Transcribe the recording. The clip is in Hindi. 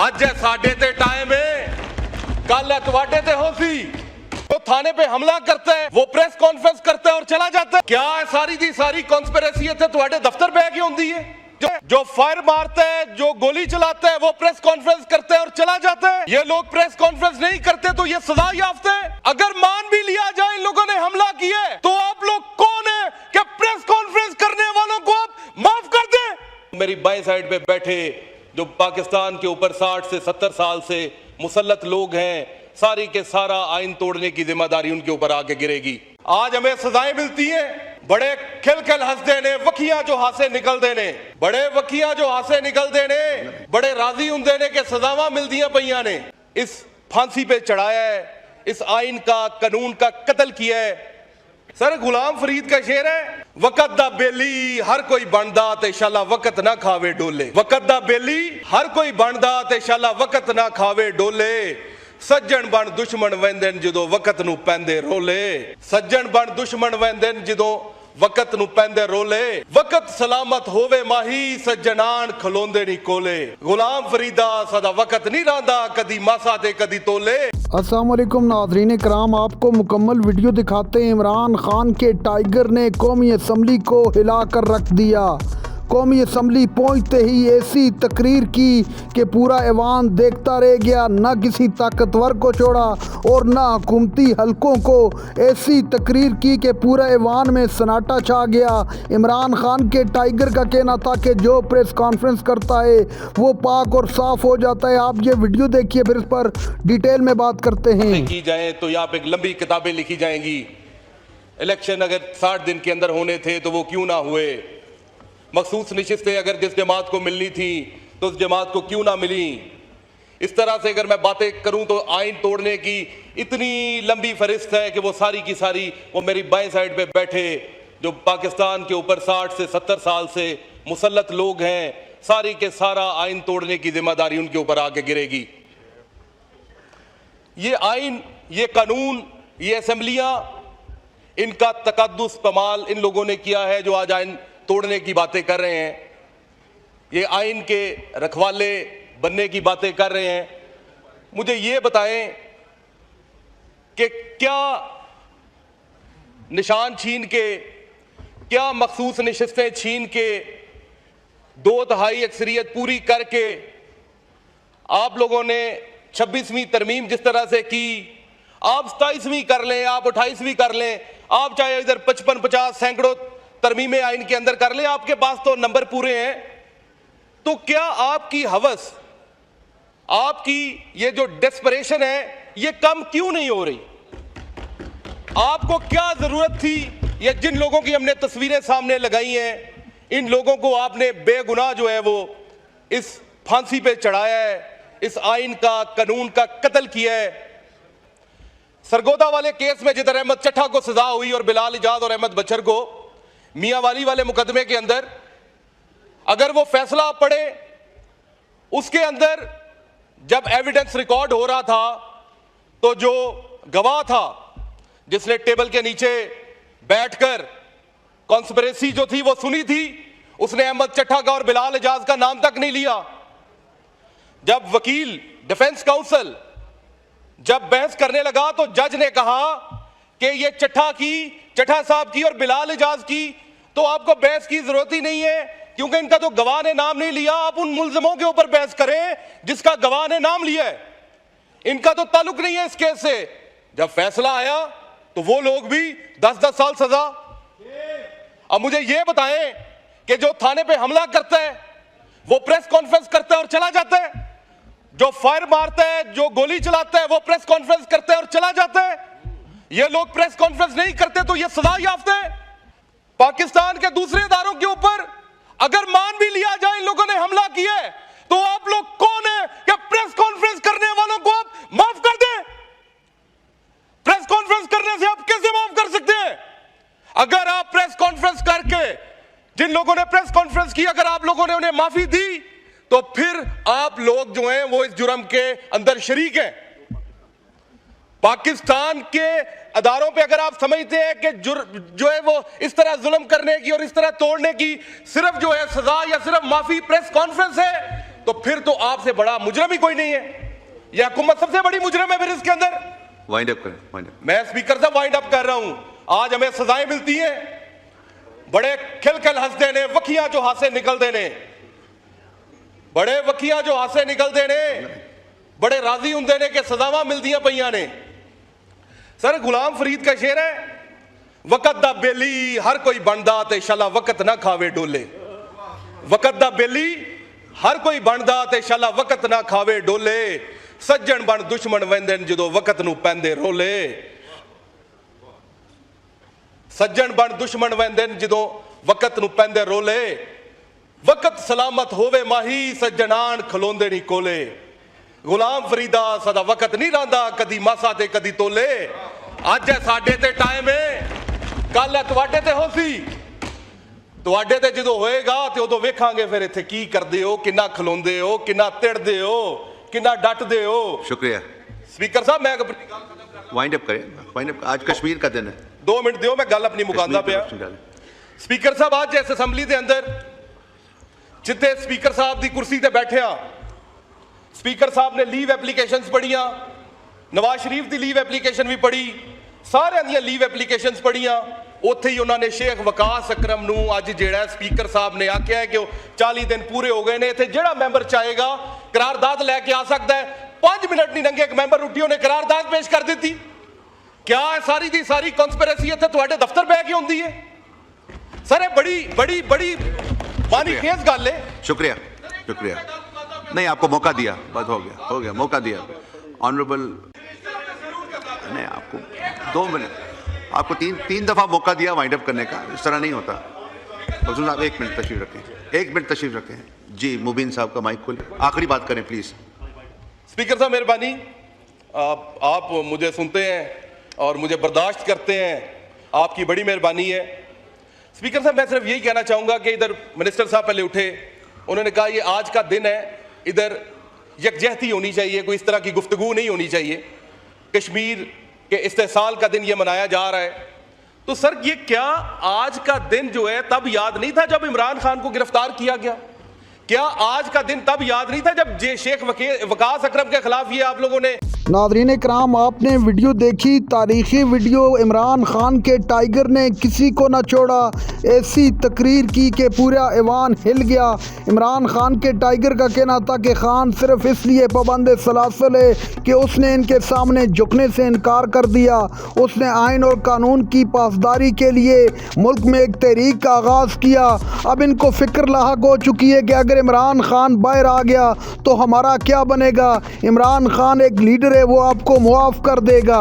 ਅੱਜ ਹੈ ਸਾਡੇ ਤੇ टाइम है, कल है ਤੁਹਾਡੇ ਤੇ ਹੋ ਸੀ। वो थाने पे हमला करता है, वो प्रेस कॉन्फ्रेंस करता है और चला जाता है। क्या है सारी दी सारी कॉन्स्पिरेसी इत्थे ਤੁਹਾਡੇ दफ्तर बह के होंदी है? जो फायर मारता है, जो गोली चलाता है, वो प्रेस कॉन्फ्रेंस करता है और चला जाता है। ये लोग प्रेस कॉन्फ्रेंस नहीं करते तो ये सजा याफ्ता है। अगर मान भी लिया जाए इन लोगों ने हमला किया है, तो आप लोग कौन है कि प्रेस कॉन्फ्रेंस करने वालों को आप माफ कर दें? मेरी बाएं साइड पे बैठे जो पाकिस्तान के ऊपर 60 से 70 साल से मुसल्लत लोग हैं, सारी के सारा आइन तोड़ने की जिम्मेदारी उनके ऊपर आके गिरेगी। आज हमें सजाएं मिलती हैं, बड़े खिल खिल हंसदे ने, वखियां जो हासे निकलदे ने, बड़े वखियां जो हासे निकलदे ने, बड़े राजी हुंदे ने कि सजावां मिलदियां पईयां ने। इस फांसी पे चढ़ाया है, इस आइन का कानून का कत्ल किया है। सर गुलाम फरीद का शेर है, वक़्त दा बेली हर कोई बनदा ते शाला वक़्त ना खावे डोले। वक़्त दा बेली हर कोई बनदा ते शाला वक़्त ना खावे डोले। सज्जन बन दुश्मन वैंदे जदों वक़्त नूं पैंदे रोले। सज्जन बन दुश्मन वैंदे जदों वक़्त नूं पैंदे रोले। वक़्त सलामत होवे माही सज्जनान खलोंदे नहीं कोले। गुलाम फरीदा सदा वक़्त नहीं रहांदा, कदी मासा ते कदी तोले। अस्सलाम वालेकुम नाज़रीन कराम, आपको मुकम्मल वीडियो दिखाते हैं। इमरान खान के टाइगर ने कौमी असम्बली को हिला कर रख दिया। कौमी असम्बली पहुंचते ही ऐसी तकरीर की कि पूरा ऐवान देखता रह गया। न किसी ताकतवर को छोड़ा और न हुकूमती हलकों को। ऐसी तकरीर की कि पूरा ऐवान में सन्नाटा छा गया। इमरान खान के टाइगर का कहना था कि जो प्रेस कॉन्फ्रेंस करता है वो पाक और साफ हो जाता है। आप ये वीडियो देखिए, फिर इस पर डिटेल में बात करते हैं। की जाए तो यहाँ पे एक लंबी किताबें लिखी जाएंगी। इलेक्शन अगर 60 दिन के अंदर होने थे तो वो क्यों ना हुए। मखसूस नशिस्तें अगर जिस जमात को मिलनी थी तो उस जमात को क्यों ना मिली। इस तरह से अगर मैं बातें करूं तो आइन तोड़ने की इतनी लंबी फहरिस्त है कि वो सारी की सारी वो मेरी बाएं साइड पे बैठे जो पाकिस्तान के ऊपर 60 से 70 साल से मुसल्लत लोग हैं, सारी के सारा आइन तोड़ने की जिम्मेदारी उनके ऊपर आके गिरेगी। ये आइन, ये कानून, ये असम्बलियां, इनका तकद्दुस इस्तेमाल इन लोगों ने किया है जो आज आइन तोड़ने की बातें कर रहे हैं। ये आइन के रखवाले बनने की बातें कर रहे हैं। मुझे ये बताएं कि क्या निशान छीन के, क्या मखसूस नशिस्तें छीन के 2/3 अक्सरियत पूरी करके आप लोगों ने 26वीं तरमीम जिस तरह से की, आप 27वीं कर लें, आप 28वीं कर लें, आप चाहे इधर 55, 50, सैकड़ों तरमीम आइन के अंदर कर ले, आपके पास तो नंबर पूरे हैं। तो क्या आपकी हवस, आपकी ये जो डेस्परेशन है, ये कम क्यों नहीं हो रही? आपको क्या जरूरत थी? ये जिन लोगों की हमने तस्वीरें सामने लगाई हैं, इन लोगों को आपने बेगुनाह जो है वो इस फांसी पे चढ़ाया है, इस आइन का कानून का कत्ल किया है। सरगोदा वाले केस में जिधर अहमद चट्ठा को सजा हुई और बिलाल इजाज और अहमद बचर को मियां वाली वाले मुकदमे के अंदर, अगर वो फैसला पड़े, उसके अंदर जब एविडेंस रिकॉर्ड हो रहा था तो जो गवाह था जिसने टेबल के नीचे बैठकर कॉन्स्पिरेसी जो थी वो सुनी थी, उसने अहमद चट्ठा का और बिलाल इजाज का नाम तक नहीं लिया। जब वकील डिफेंस काउंसिल जब बहस करने लगा तो जज ने कहा कि ये चट्ठा साहब की और बिलाल इजाज की तो आपको बहस की जरूरत ही नहीं है, क्योंकि इनका तो गवाह ने नाम नहीं लिया। आप उन मुल्जिमों के ऊपर बहस करें जिसका गवाह ने नाम लिया है, इनका तो ताल्लुक नहीं है इस केस से। जब फैसला आया तो वो लोग भी 10-10 साल सजा। अब मुझे ये बताएं कि जो थाने पे हमला करता है वो प्रेस कॉन्फ्रेंस करता है और चला जाता है, जो फायर मारता है, जो गोली चलाता है, वो प्रेस कॉन्फ्रेंस करता है और चला जाता है। ये लोग प्रेस कॉन्फ्रेंस नहीं करते तो ये सजा याफ्ता है। पाकिस्तान के दूसरे इदारों के ऊपर अगर मान भी लिया जाए इन लोगों ने हमला किया है, तो आप लोग कौन है कि प्रेस कॉन्फ्रेंस करने वालों को आप माफ कर दें? प्रेस कॉन्फ्रेंस करने से आप कैसे माफ कर सकते हैं? अगर आप प्रेस कॉन्फ्रेंस करके, जिन लोगों ने प्रेस कॉन्फ्रेंस की, अगर आप लोगों ने उन्हें माफी दी, तो फिर आप लोग जो हैं वो इस जुर्म के अंदर शरीक हैं। पाकिस्तान के अदारों पे अगर आप समझते हैं कि जो है वो इस तरह जुल्म करने की और इस तरह तोड़ने की सिर्फ जो है सजा या सिर्फ माफी प्रेस कॉन्फ्रेंस है, तो फिर तो आपसे बड़ा मुजरम ही कोई नहीं है। यह हुकूमत सबसे बड़ी मुजरम है फिर इसके अंदर। वाइंड अप करें, वाइंड अप। मैं स्पीकर साहब वाइंड अप कर रहा हूं। आज हमें सजाएं मिलती हैं, बड़े खिलखिल हंसते ने, वखियां जो हासे निकलते ने, बड़े वखियां जो हासे निकलते ने, बड़े राजी होंगे ने कि सजावां मिलदियां पईयां ने। सर गुलाम फरीद का शेर है, वक़्त दा बेली हर कोई बनदा ते शाला वक़्त ना खावे डोले। वक़्त दा बेली हर कोई बनदा ते शाला वक़्त ना खावे डोले। सज्जन बन दुश्मन वेंदे जदों वक़्त नूं पैंदे रोले। सज्जन बन दुश्मन वेंदे जदों वक़्त नूं पैंदे रोले। वक़्त सलामत होवे माही सज्जनान खलोंदे नहीं कोले। गुलाम फरीदा सदा वक़्त नहीं रहिंदा कदी मासा ते कदी तोले। अज है साडे ते टाइम है, कल है तुहाडे ते होसी। तुहाडे ते जदों होएगा ते उदों वेखांगे फिर इत्थे की करदे हो, किन्ना खलोंदे हो, किन्ना तिड़दे हो, किन्ना डटदे हो। शुक्रिया स्पीकर साहब मैं वाइंड अप करें, वाइंड अप। आज कश्मीर का दिन है। 2 मिनट दियो, मैं गल अपनी मुकांदा पे। स्पीकर साहब आज इस असैम्बली के अंदर जिथे स्पीकर साहब की कुर्सी ते बैठे आ, स्पीकर साहब ने लीव एप्लीकेशनस पढ़िया, नवाज शरीफ की लीव एप्लीकेशन भी पढ़ी, सारे दी लीव एप्लीकेशनस पढ़िया। उत्थे ही उन्होंने शेख वकास अकरम नूं अज जिहड़ा स्पीकर साहब ने आख्या है कि 40 दिन पूरे हो गए ने, इत्थे जिहड़ा मैंबर चाहेगा करारदाद लैके आ सकता है। 5 मिनट नहीं लंघे एक मैंबर उठी उन्हें करारदाद पेश कर दी। क्या सारी दी सारी कॉन्स्पिरेसी इत्थे तुहाडे दफ्तर बह के होंदी है? सर बड़ी बड़ी बड़ी मानी खेज गल है। शुक्रिया, शुक्रिया। नहीं, आपको मौका दिया, बस हो गया, हो गया, मौका दिया। ऑनरेबल नहीं, आपको 2 मिनट, आपको तीन दफा मौका दिया वाइंड अप करने का। इस तरह नहीं होता। बसुन साहब 1 मिनट तशरीफ रखें, 1 मिनट तशरीफ रखें। जी मुबीन साहब का माइक खोले, आखिरी बात करें प्लीज। स्पीकर साहब मेहरबानी, आप मुझे सुनते हैं और मुझे बर्दाश्त करते हैं, आपकी बड़ी मेहरबानी है। स्पीकर साहब मैं सिर्फ यही कहना चाहूंगा कि इधर मिनिस्टर साहब पहले उठे, उन्होंने कहा ये आज का दिन है, इधर यकजहती होनी चाहिए, कोई इस तरह की गुफ्तगू नहीं होनी चाहिए। कश्मीर के इस्तेसाल का दिन ये मनाया जा रहा है, तो सर ये क्या आज का दिन जो है तब याद नहीं था जब इमरान खान को गिरफ्तार किया गया? क्या आज का दिन तब याद नहीं था जब शेख वकास अकरम के खिलाफ ये आप लोगों ने? नाज़रीन कराम, आपने वीडियो देखी, तारीखी वीडियो। इमरान खान के टाइगर ने किसी को न छोड़ा, ऐसी तकरीर की कि पूरा ऐवान हिल गया। इमरान खान के टाइगर का कहना था कि खान सिर्फ इसलिए पाबंद सलासल है कि उसने इनके सामने झुकने से इनकार कर दिया। उसने आइन और कानून की पासदारी के लिए मुल्क में एक तहरीक का आगाज़ किया। अब इनको फ़िक्र लाहक हो चुकी है कि अगर इमरान खान बाहर आ गया तो हमारा क्या बनेगा। इमरान खान एक लीडर है, वो आपको मुआफ़ कर देगा।